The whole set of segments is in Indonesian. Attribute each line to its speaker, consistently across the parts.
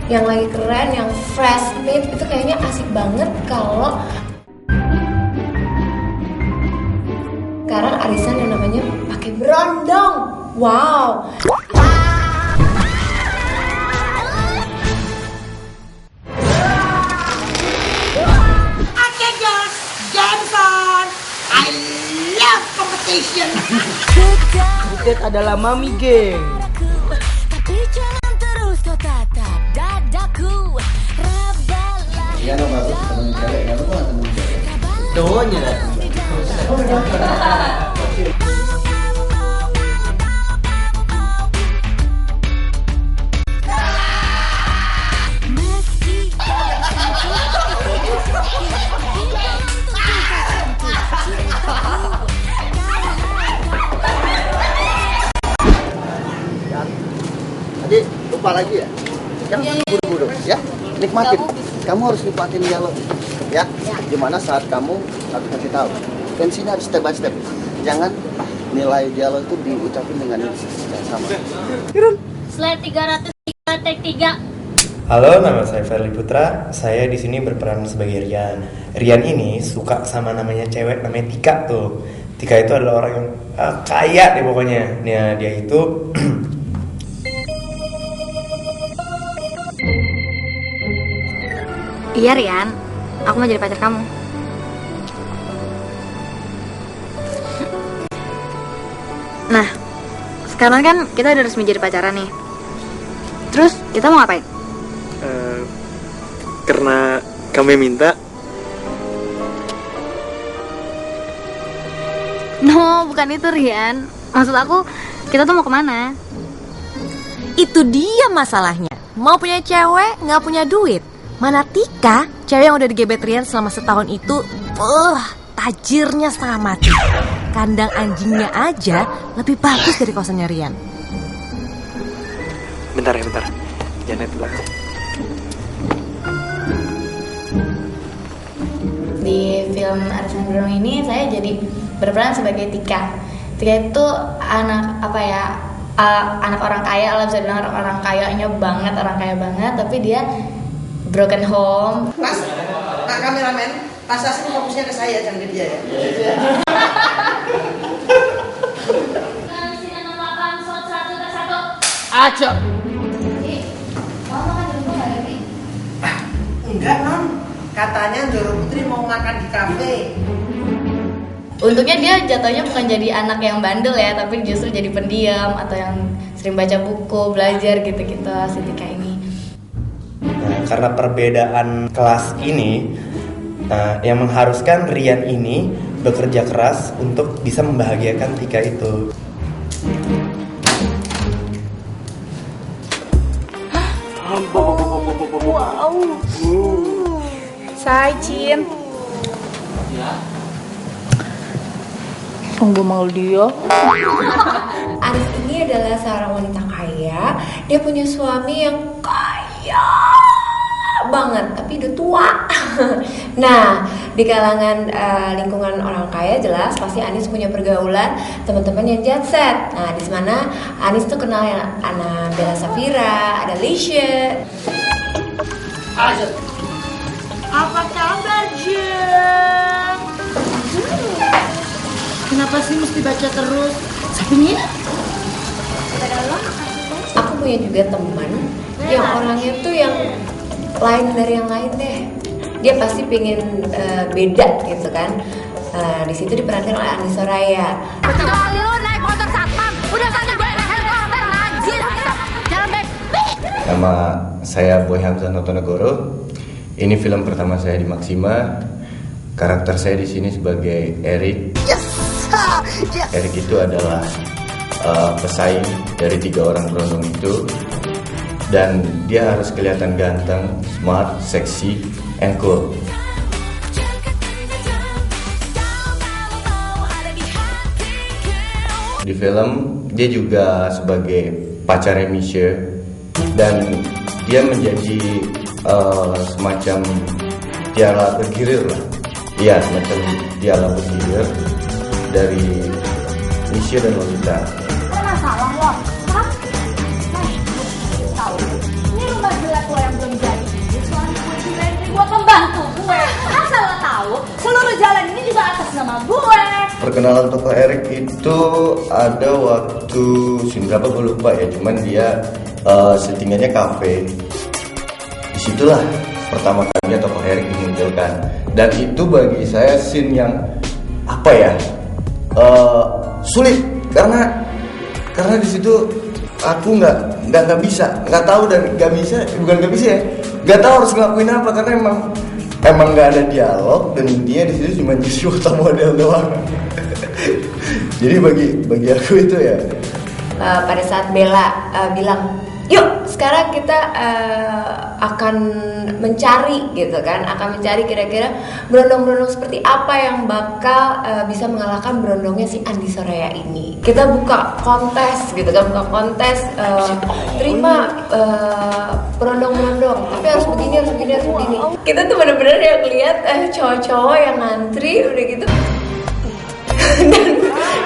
Speaker 1: yang lagi keren, yang fresh made, itu kayaknya asik banget kalau sekarang arisan yang namanya pakai berondong. Wow.
Speaker 2: Okay guys, Johnson, I love competition.
Speaker 3: Butet adalah mami geng.
Speaker 4: Tapi jangan terus kau tatap dadaku.
Speaker 5: Iya no bagus temen cewek, nggak lupa temen cewek.
Speaker 3: Cowoknya.
Speaker 5: Adik, lupa lagi ya? Jangan buru-buru ya. Nikmatin. Kamu harus nikmatin dialog. Ya. Gimana saat kamu kasih tahu. Dan sini harus step by step. Jangan nilai dialog itu diucapin dengan yang sama.
Speaker 4: Slide 303 take 3.
Speaker 6: Halo, nama saya Ferli Putra. Saya di sini berperan sebagai Rian. Rian ini suka sama namanya cewek namanya Tika tuh. Tika itu adalah orang yang kaya deh pokoknya. Nah, dia itu
Speaker 7: Iya Rian, aku mau jadi pacar kamu. Nah, sekarang kan kita udah resmi jadi pacaran nih. Terus kita mau ngapain?
Speaker 8: Karena kamu yang minta.
Speaker 7: No, bukan itu Rian. Maksud aku, kita tuh mau kemana?
Speaker 9: Itu dia masalahnya. Mau punya cewek, nggak punya duit. Mana Tika, cewek yang udah digebet Rian selama setahun itu, tajirnya setengah mati. Kandang anjingnya aja lebih bagus dari kosannya Rian.
Speaker 8: Bentar ya, bentar. Jangan lihat belakang.
Speaker 1: Di film Arisan Berondong ini saya jadi berperan sebagai Tika. Tika itu anak anak orang kaya, lah bisa bilang orang kayanya banget, orang kaya banget, tapi dia broken home.
Speaker 2: Mas, Pak kameramen, Mas Asri fokusnya ke saya, jangan ke dia ya.
Speaker 3: Aja.
Speaker 2: Enggak non, katanya Doro Putri mau makan di kafe.
Speaker 1: Untungnya dia jatuhnya bukan jadi anak yang bandel ya, tapi justru jadi pendiam atau yang sering baca buku, belajar gitu-gitu si Tika ini.
Speaker 6: Nah, karena perbedaan kelas ini yang mengharuskan Rian ini bekerja keras untuk bisa membahagiakan Tika itu.
Speaker 7: Wow. Say, Cin. Tunggu malu dia.
Speaker 1: Aris ini adalah seorang wanita kaya. Dia punya suami yang kaya banget, tapi udah tua. Nah, di kalangan lingkungan orang kaya jelas pasti Anis punya pergaulan teman-teman yang jet set. Nah, di mana Anis tuh kenal yang Ana Bella Safira, ada Lisha.
Speaker 2: Apa kabar, Jeng?
Speaker 7: Kenapa sih mesti baca terus? Sapinya?
Speaker 1: Aku punya juga teman yang orangnya tuh yang lain dari yang lain deh. Dia pasti pengen beda gitu kan. Di situ diperankan oleh Andi Soraya.
Speaker 4: Kali lu naik motor satpam, udah sana gue naik helikopter anjir. Jangan
Speaker 6: Nama saya Boy Hamzah Notonegoro. Ini film pertama saya di Maxima. Karakter saya di sini sebagai Eric. Eric itu adalah pesaing dari 3 orang berondong itu, dan dia harus kelihatan ganteng, smart, seksi, and cool. Di film dia juga sebagai pacarnya Misha, dan dia menjadi semacam diala bergilir lah. Iya, semacam diala bergilir dari Misha dan Lolita.
Speaker 4: masalah lo. Hah? Tahu. Ini rumah jelek lo yang sama gue.
Speaker 6: Perkenalan tokoh Erik itu ada waktu scene berapa gue lupa ya, cuman dia settingannya kafe. Disitulah pertama kalinya tokoh Erik dimunculkan, dan itu bagi saya scene yang apa ya, sulit karena di situ aku nggak bisa, nggak tahu, dan nggak bisa, bukan nggak bisa ya, nggak tahu harus ngelakuin apa karena emang nggak ada dialog, dan dia di situ cuma jadi foto model doang. Jadi bagi aku itu ya.
Speaker 1: Pada saat Bella bilang, yuk sekarang kita akan mencari gitu kan, akan mencari kira-kira berondong-berondong seperti apa yang bakal bisa mengalahkan berondongnya si Andi Soraya ini. Kita buka kontes gitu kan, terima berondong-berondong, tapi harus begini. Kita tuh bener-bener yang lihat cowok-cowok yang ngantri udah gitu. Dan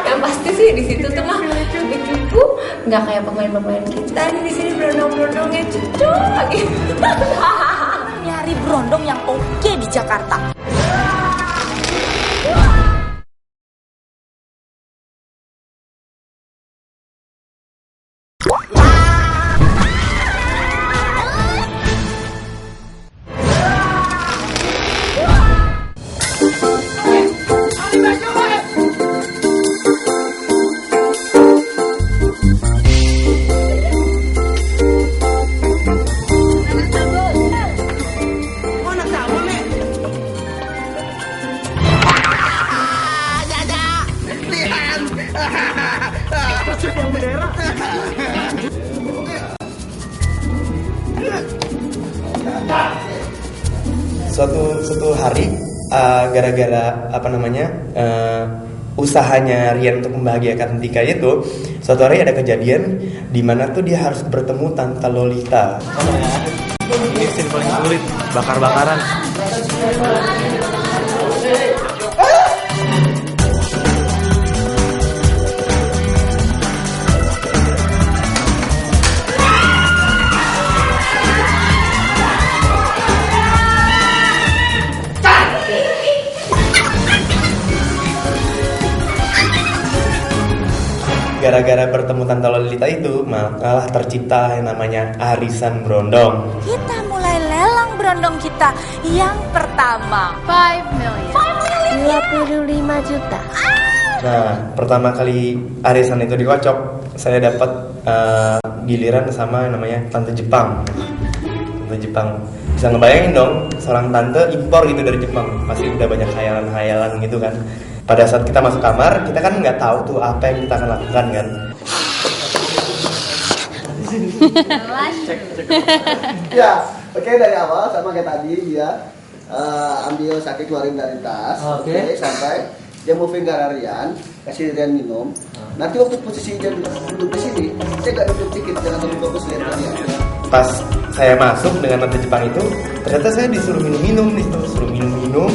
Speaker 1: yang pasti sih di situ tuh mah cupu-cupu, nggak kayak pemain-pemain kita nih di sini berondong-berondongnya cucu gitu.
Speaker 4: Nyari berondong yang oke di Jakarta.
Speaker 8: Suatu hari gara-gara usahanya Rian untuk membahagiakan Tika itu, suatu hari ada kejadian di mana tuh dia harus bertemu Tante Lolita.
Speaker 3: Ini scene paling sulit, bakar-bakaran.
Speaker 8: Gara-gara bertemu Tante Lolita itu malah tercipta yang namanya arisan berondong.
Speaker 4: Kita mulai lelang berondong kita yang pertama. 5 million.
Speaker 9: 25 juta.
Speaker 8: Nah, pertama kali arisan itu dikocok, saya dapat giliran sama yang namanya Tante Jepang. Tante Jepang. Bisa ngebayangin dong, seorang tante impor gitu dari Jepang. Masih udah banyak khayalan-khayalan gitu kan. Pada saat kita masuk kamar, kita kan nggak tahu tuh apa yang kita akan lakukan kan.
Speaker 5: Ya, oke, dari awal sama kayak tadi dia ambil sakit keluarin dari tas, oke, sampai dia moving ke arah Rian, kasih Rian minum. Nanti waktu posisi dia duduk di sini, saya nggak duduk dikit, jangan terlalu fokus lihat dia.
Speaker 8: Pas saya masuk dengan Tante Jepang itu, ternyata saya disuruh minum-minum nih, disuruh minum-minum,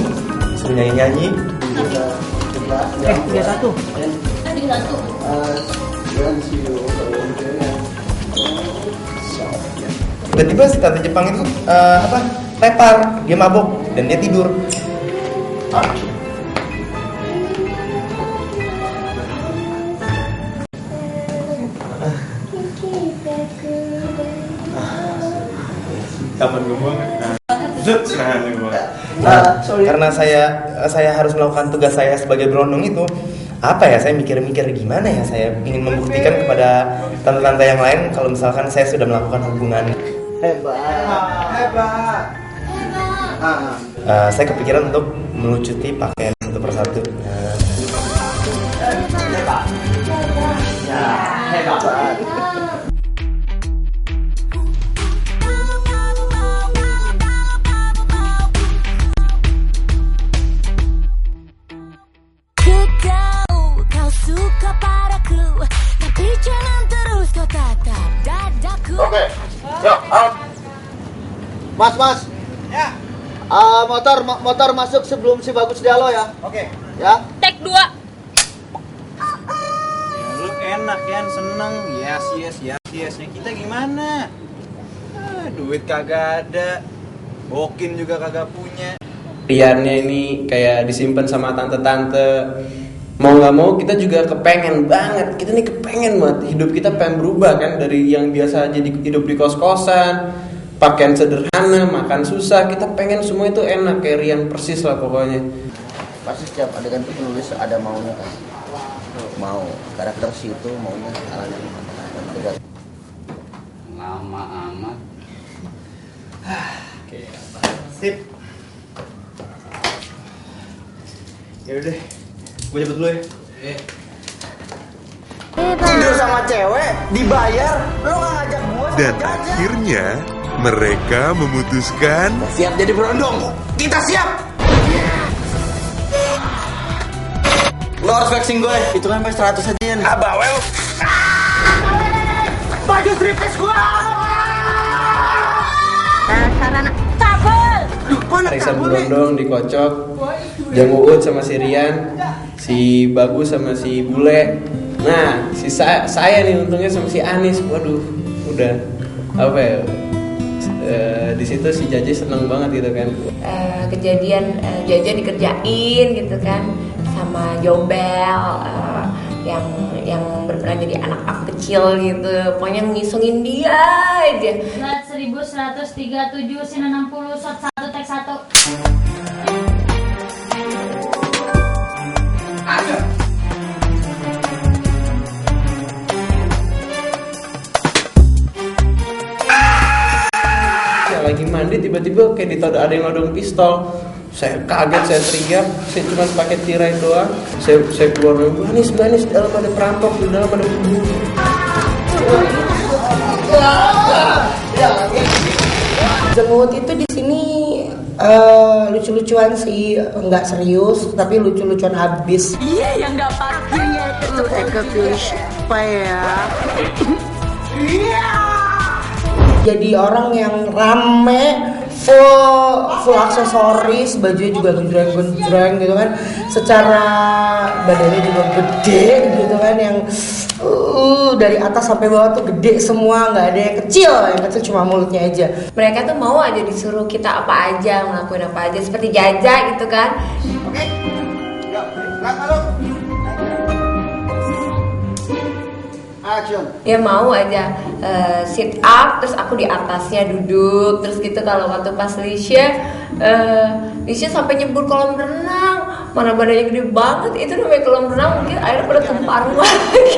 Speaker 8: disuruh nyanyi-nyanyi.
Speaker 2: 31.
Speaker 8: Tiba-tiba si Tante Jepang itu tepar, dia mabok dan dia tidur.
Speaker 3: Kapan gue buang?
Speaker 8: Karena saya harus melakukan tugas saya sebagai berondong itu, apa ya, saya mikir-mikir gimana ya saya ingin membuktikan kepada tante-tante yang lain kalau misalkan saya sudah melakukan hubungan.
Speaker 5: Hebat.
Speaker 8: Saya kepikiran untuk melucuti pakaian satu persatu.
Speaker 5: Hebat. Oke, yuk, Mas.
Speaker 2: Ya.
Speaker 5: Motor masuk sebelum si Bagus Dialog ya.
Speaker 2: Oke.
Speaker 5: Ya.
Speaker 4: Take 2.
Speaker 3: Lu enak kan, seneng. Yes-nya kita gimana? Duit kagak ada, bokin juga kagak punya. Riannya ini kayak disimpan sama tante-tante. Mau nggak mau kita juga kepengen banget, kita nih kepengen banget hidup kita pengen berubah kan, dari yang biasa jadi hidup di kos-kosan, pakaian sederhana, makan susah, kita pengen semua itu enak kayak Rian persis lah pokoknya.
Speaker 5: Pasti setiap adegan itu penulis ada maunya kan, mau karakter si itu maunya alanya gimana.
Speaker 10: Lama amat.
Speaker 8: Oke, sip. Ya udah, gue cabut dulu ya.
Speaker 5: Tidur sama cewek dibayar, lo nggak ngajak gue.
Speaker 11: Dan akhirnya mereka memutuskan
Speaker 5: Siap jadi berondong, kita siap. Lo harus flexing gue, itu kan 100 aja ya. Bawel. Baju striptease gue.
Speaker 4: Sarana kabel.
Speaker 3: Arisan berondong dikocok, Jang Uut sama si Rian, si Bagus sama si Bule. Nah, si saya nih untungnya sama si Anis. Waduh, udah apa ya? Di situ si Jaja seneng banget gitu kan.
Speaker 1: Kejadian Jaja dikerjain gitu kan sama Jobel yang berperan jadi anak aku kecil gitu, pokoknya ngisungin dia aja.
Speaker 4: 1137 sin 60 shot 1 tek 1.
Speaker 3: Lagi mandi tiba-tiba kayak ada yang nodong pistol. Saya kaget, saya teriak, saya cuma pakai tirai doang. Saya keluar dari Banis, di dalam ada perampok, di dalam ada pembunuh.
Speaker 2: Jenggot itu di sini lucu-lucuan sih, nggak serius, tapi lucu-lucuan habis.
Speaker 4: Iya yang dapat
Speaker 2: Itu Eka pilih siapa ya? Jadi orang yang rame, full aksesoris, bajunya juga genjreng gitu kan, secara badannya juga gede gitu kan, yang dari atas sampai bawah tuh gede semua, nggak ada yang kecil cuma mulutnya aja.
Speaker 1: Mereka tuh mau aja disuruh kita apa aja, ngelakuin apa aja, seperti Jaja gitu kan.
Speaker 5: Oke. Halo. Action.
Speaker 1: Ya mau aja sit up, terus aku di atasnya duduk, terus gitu. Kalau waktu pas Lisha sampai nyebur kolam renang, mana badannya gede banget, itu namanya kolam renang, mungkin airnya pada tumpah lagi.